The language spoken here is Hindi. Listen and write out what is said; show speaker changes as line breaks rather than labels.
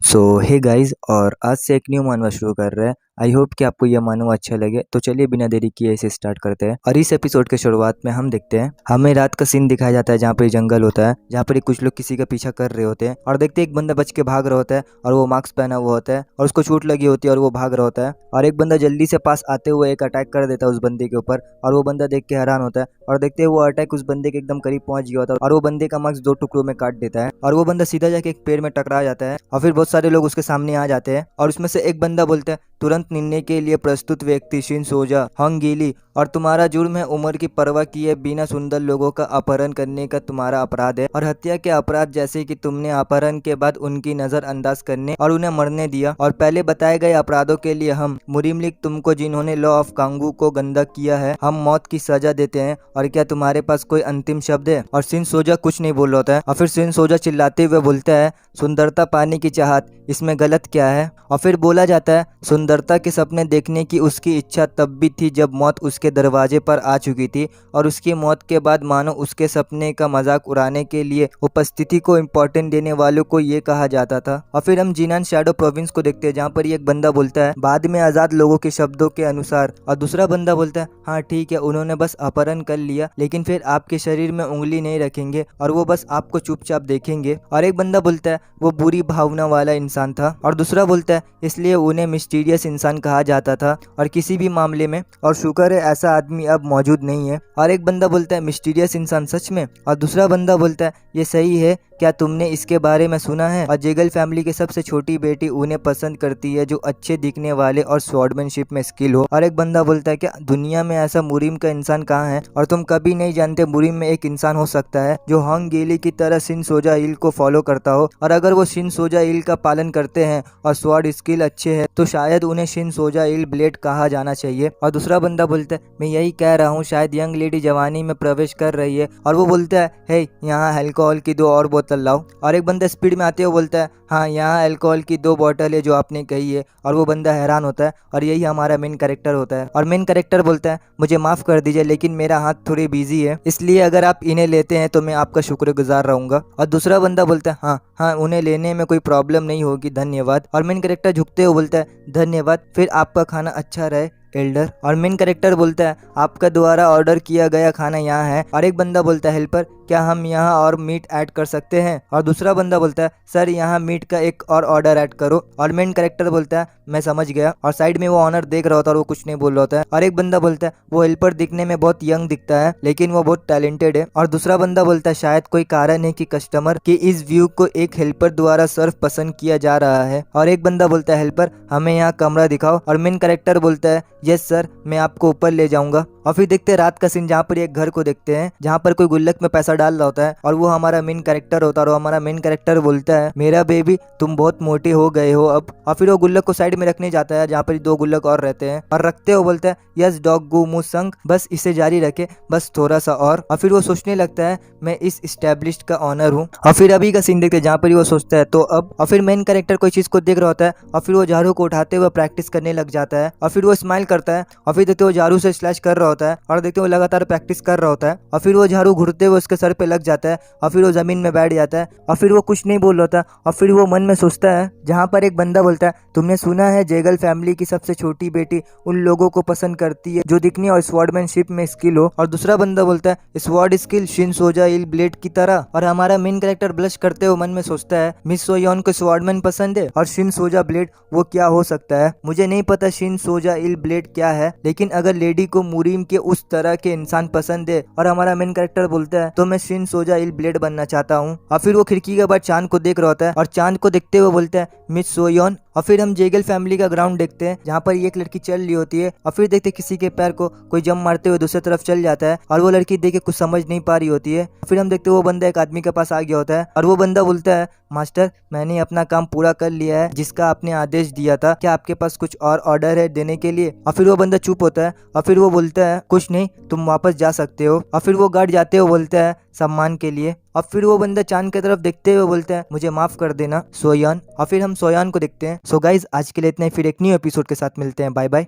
सो हे गाइस, और आज से एक न्यू मानवा शुरू कर रहे हैं। आई होप कि आपको यह मानवा अच्छा लगे। तो चलिए बिना देरी किए इसे स्टार्ट करते हैं। और इस एपिसोड के शुरुआत में हम देखते हैं, हमें रात का सीन दिखाया जाता है जहाँ पर जंगल होता है, जहाँ पर कुछ लोग किसी का पीछा कर रहे होते हैं। और देखते हैं एक बंदा बच के भाग रहा होता है और वो मास्क पहना हुआ होता है और उसको चोट लगी होती है और वो भाग रहा होता है। और एक बंदा जल्दी से पास आते हुए एक अटैक कर देता है उस बंदे के ऊपर और वो बंदा देख के हैरान होता है। और देखते हैं वो अटैक उस बंदे के एकदम करीब पहुंच गया होता है और वो बंदे का मास्क दो टुकड़ों में काट देता है और वो बंदा सीधा जाके एक पेड़ में टकरा जाता है। और फिर बहुत सारे लोग उसके सामने आ जाते हैं और उसमें से एक बंदा बोलता है, तुरंत निन्ने के लिए प्रस्तुत व्यक्ति शिन सोजा हंग गीली, और तुम्हारा जुर्म है उम्र की परवाह किए बिना सुंदर लोगों का अपहरण करने का तुम्हारा अपराध है, और हत्या के अपराध जैसे कि तुमने अपहरण के बाद उनकी नजरअंदाज करने और उन्हें मरने दिया। और पहले बताए गए अपराधों के लिए हम मुरिमलिक तुमको, जिन्होंने लॉ ऑफ कांगू को गंदा किया है, हम मौत की सजा देते हैं। और क्या तुम्हारे पास कोई अंतिम शब्द है? और शिन सोजा कुछ नहीं बोल रहा होता है और फिर शिन सोजा चिल्लाते हुए बोलता है, सुंदरता पाने की चाहत, इसमें गलत क्या है? और फिर बोला जाता है, सुंदरता के सपने देखने की उसकी इच्छा तब भी थी जब मौत उसके दरवाजे पर आ चुकी थी, और उसकी मौत के बाद मानो उसके सपने का मजाक उड़ाने के लिए उपस्थिति को इम्पोर्टेंट देने वालों को ये कहा जाता था। और फिर हम जिनान शैडो प्रोविंस को देखते हैं, जहाँ पर एक बंदा बोलता है, बाद में आजाद लोगों के शब्दों के अनुसार, और दूसरा बंदा बोलता है, हाँ ठीक है, उन्होंने बस अपहरण कर लिया लेकिन फिर आपके शरीर में उंगली नहीं रखेंगे और वो बस आपको चुपचाप देखेंगे। और एक बंदा बोलता है, वो बुरी भावना वाला इंसान था, और दूसरा बोलता है, इसलिए उन्हें मिस्टीरियस इंसान कहा जाता था और किसी भी मामले में, और शुक्र है ऐसा आदमी अब मौजूद नहीं है। और एक बंदा बोलता है, मिस्टीरियस इंसान सच में? और दूसरा बंदा बोलता है, ये सही है, क्या तुमने इसके बारे में सुना है? और जेगल फैमिली की सबसे छोटी बेटी उन्हें पसंद करती है जो अच्छे दिखने वाले और स्वॉर्डमैनशिप में स्किल हो। और एक बंदा बोलता है, क्या दुनिया में ऐसा मुरिम का इंसान कहाँ है? और तुम कभी नहीं जानते, मुरिम में एक इंसान हो सकता है जो हंग गेली की तरह शिन सोजा इल को फॉलो करता हो, और अगर वो शिन सोजा इल का पालन करते हैं और स्वॉर्ड स्किल अच्छे है तो शायद उन्हें शिन सोजा इल ब्लेड कहा जाना चाहिए। और दूसरा बंदा बोलता है, मैं यही कह रहा हूँ, शायद यंग लेडी जवानी में प्रवेश कर रही है। और वो बोलता है, हे यहाँ अल्कोहल की 2 और बोतल लाओ। और एक बंदा स्पीड में आते हुए बोलता है, हाँ यहाँ अल्कोहल की 2 बॉटल है जो आपने कही है। और वो बंदा हैरान होता है और यही हमारा मेन कैरेक्टर होता है। और मेन कैरेक्टर बोलता है, मुझे माफ कर दीजिए लेकिन मेरा हाथ थोड़ी बिजी है, इसलिए अगर आप इन्हें लेते हैं तो मैं आपका शुक्रगुजार रहूंगा। और दूसरा बंदा बोलता है, हाँ हाँ उन्हें लेने में कोई प्रॉब्लम नहीं होगी, धन्यवाद। और मेन कैरेक्टर झुकते हुए बोलता है, धन्यवाद, फिर आपका खाना अच्छा रहे एल्डर। और मेन कैरेक्टर बोलता है, आपका द्वारा ऑर्डर किया गया खाना यहाँ है। और एक बंदा बोलता है, हेल्पर, क्या हम यहाँ और मीट ऐड कर सकते हैं? और दूसरा बंदा बोलता है, सर यहाँ मीट का एक और ऑर्डर ऐड करो। और मेन कैरेक्टर बोलता है, मैं समझ गया। और साइड में वो ऑनर देख रहा होता है और वो कुछ नहीं बोल रहा होता है। और एक बंदा बोलता है, वो हेल्पर दिखने में बहुत यंग दिखता है लेकिन वो बहुत टैलेंटेड है। और दूसरा बंदा बोलता है, शायद कोई कारण है कि कस्टमर के इस व्यू को एक हेल्पर द्वारा सर्व पसंद किया जा रहा है। और एक बंदा बोलता है, हेल्पर हमें यहाँ कमरा दिखाओ। और मेन कैरेक्टर बोलता है, यस सर, मैं आपको ऊपर ले जाऊंगा। और फिर देखते हैं रात का सीन, जहाँ पर एक घर को देखते हैं जहाँ पर कोई गुल्लक में पैसा डाल रहा होता है और वो हमारा मेन कैरेक्टर होता है। और हमारा मेन कैरेक्टर बोलता है, मेरा बेबी तुम बहुत मोटे हो गए हो अब। और फिर वो गुल्लक को साइड में रखने जाता है जहाँ पर 2 गुल्लक और रहते हैं, और रखते हुए बोलता है, यस डॉग गो मू संग, बस इसे जारी रखे, बस थोड़ा सा और फिर वो सोचने लगता है, मैं इस स्टैब्लिश्ड का ऑनर हूँ। और फिर अभी का सीन देखते हैं जहाँ पर वो सोचता है तो अब। और फिर मेन कैरेक्टर कोई चीज को देख रहा होता है और फिर वो झाड़ू को उठाते हुए प्रैक्टिस करने लग जाता है। और फिर वो स्माइल करता है और फिर देखते वो झाड़ू से स्लैश कर रहा होता है और देखते वो लगातार प्रैक्टिस कर रहा होता है। और फिर वो झाड़ू घुरते हुए उसके सर पे लग जाता है और फिर वो जमीन में बैठ जाता है और फिर वो कुछ नहीं बोल रहा था। और फिर वो मन में सोचता है, जहाँ पर एक बंदा बोलता है, तुमने सुना है जेगल फैमिली की सबसे छोटी बेटी उन लोगों को पसंद करती है जो दिखने और स्वॉर्डमैनशिप में स्किल हो। और दूसरा बंदा बोलता है, स्वॉर्ड स्किल शिन सोजा इल ब्लेड की तरह। और हमारा मेन कैरेक्टर ब्लश करते हुए मन में सोचता है, मिस सोयोन को स्वॉर्डमैन पसंद है और शिन सोजा ब्लेड वो क्या हो सकता है? मुझे नहीं पता शिन सोजा इल ब्लेड क्या है, लेकिन अगर लेडी को मुरीम के उस तरह के इंसान पसंद है। और हमारा मेन कैरेक्टर बोलता है, तो मैं शिन सोजा इल ब्लेड बनना चाहता हूँ। और फिर वो खिड़की के बाद चांद को देख रहा होता है और चांद को देखते हुए बोलता है, मिस सोयोन। और फिर हम जेगल फैमिली का ग्राउंड देखते हैं जहाँ पर एक लड़की चल रही होती है और फिर देखते किसी के पैर को कोई जंप मारते हुए दूसरी तरफ चल जाता है और वो लड़की देख के कुछ समझ नहीं पा रही होती है। फिर हम देखते वो बंदा एक आदमी के पास आ गया होता है और वो बंदा बोलता है, मास्टर मैंने अपना काम पूरा कर लिया है जिसका आपने आदेश दिया था, क्या आपके पास कुछ और ऑर्डर है देने के लिए? और फिर वो बंदा चुप होता है और फिर वो बोलता है, कुछ नहीं, तुम वापस जा सकते हो। और फिर वो गार्ड जाते हुए बोलता है, सम्मान के लिए। और फिर वो बंदा चांद की तरफ देखते हुए बोलता है, मुझे माफ कर देना सोयान। और फिर हम सोयान को देखते हैं। सो गाइज आज के लिए इतना ही, फिर एक न्यू एपिसोड के साथ मिलते हैं। Bye bye.